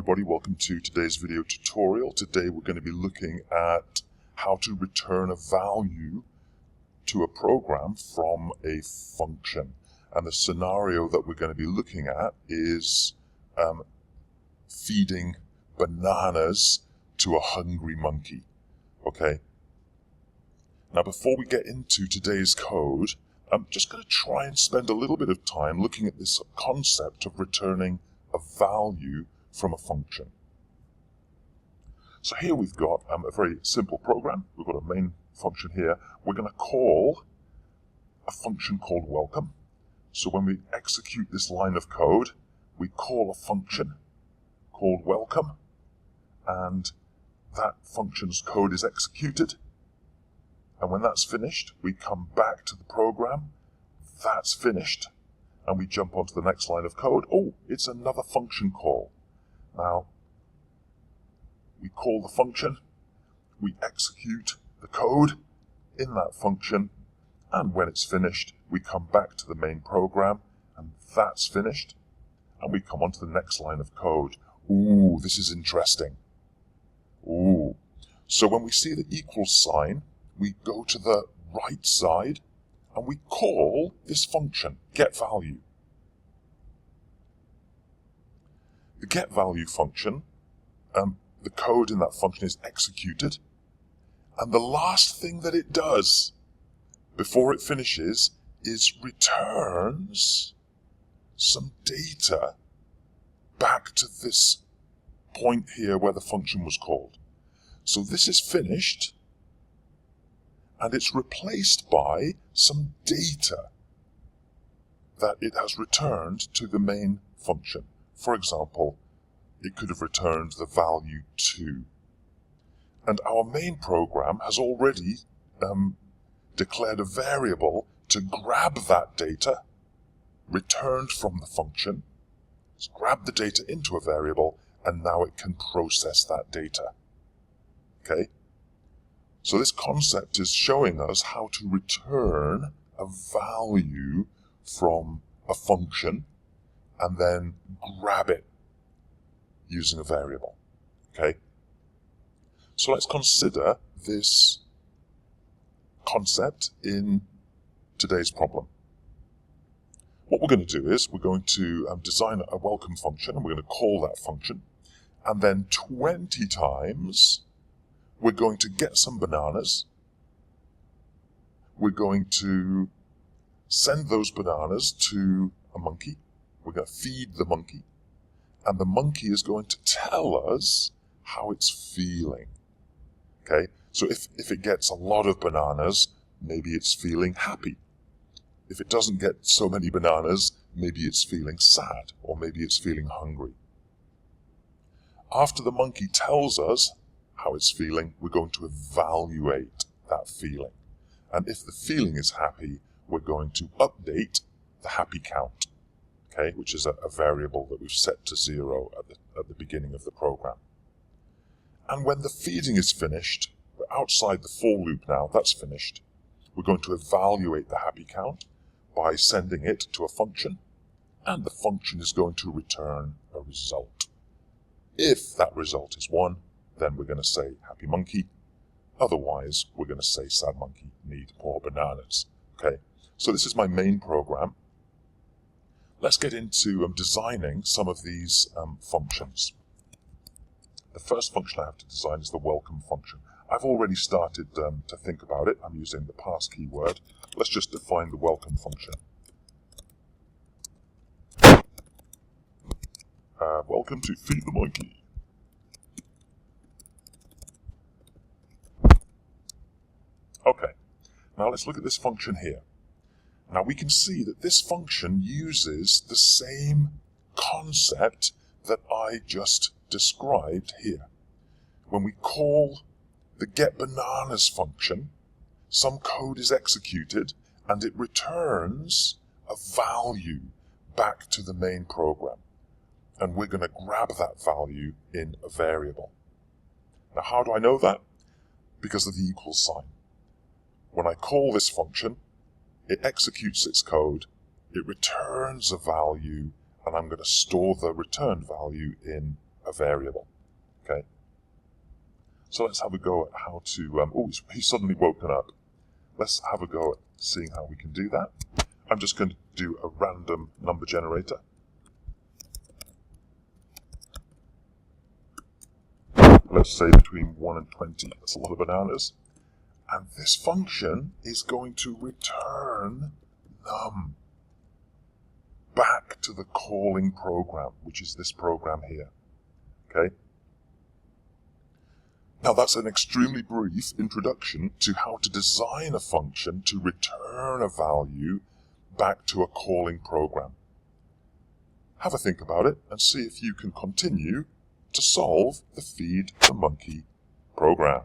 everybody, welcome to today's video tutorial. Today we're going to be looking at how to return a value to a program from a function. And the scenario that we're going to be looking at is feeding bananas to a hungry monkey. Okay. Now before we get into today's code, I'm just going to try and spend a little bit of time looking at this concept of returning a value from a function. So here we've got a very simple program. We've got a main function here. We're going to call a function called welcome. So when we execute this line of code, we call a function called welcome, and that function's code is executed. And when that's finished, we come back to the program. That's finished. And we jump onto the next line of code. Oh, it's another function call. Now, we call the function, we execute the code in that function, and when it's finished, we come back to the main program, and that's finished, and we come onto the next line of code. Ooh, this is interesting. Ooh. So when we see the equal sign, we go to the right side, and we call this function, getValue. The getValue function, the code in that function is executed, and the last thing that it does before it finishes is returns some data back to this point here where the function was called. So this is finished, and it's replaced by some data that it has returned to the main function. For example, it could have returned the value 2. And our main program has already declared a variable to grab that data returned from the function. It's grabbed the data into a variable, and now it can process that data. Okay? So this concept is showing us how to return a value from a function and then grab it using a variable. Okay? So let's consider this concept in today's problem. What we're going to do is we're going to design a welcome function, and we're going to call that function, and then 20 times we're going to get some bananas. We're going to send those bananas to a monkey. We're going to feed the monkey. And the monkey is going to tell us how it's feeling. Okay? So if it gets a lot of bananas, maybe it's feeling happy. If it doesn't get so many bananas, maybe it's feeling sad, or maybe it's feeling hungry. After the monkey tells us how it's feeling, we're going to evaluate that feeling. And if the feeling is happy, we're going to update the happy count, okay, which is a variable that we've set to 0 at the beginning of the program. And when the feeding is finished, we're outside the for loop now, that's finished. We're going to evaluate the happy count by sending it to a function, and the function is going to return a result. If that result is 1, then we're going to say happy monkey. Otherwise, we're going to say sad monkey, need more bananas. Okay, so this is my main program. Let's get into designing some of these functions. The first function I have to design is the welcome function. I've already started to think about it. I'm using the pass keyword. Let's just define the welcome function. Welcome to feed the monkey. Okay, now let's look at this function here. Now we can see that this function uses the same concept that I just described here. When we call the getBananas function, some code is executed and it returns a value back to the main program. And we're going to grab that value in a variable. Now how do I know that? Because of the equal sign. When I call this function, it executes its code, it returns a value, and I'm going to store the returned value in a variable. Okay. So let's have a go at how to, oh, he's suddenly woken up. Let's have a go at seeing how we can do that. I'm just going to do a random number generator. Let's say between 1 and 20. That's a lot of bananas. And this function is going to return num back to the calling program, which is this program here. Okay? Now that's an extremely brief introduction to how to design a function to return a value back to a calling program. Have a think about it and see if you can continue to solve the Feed the Monkey program.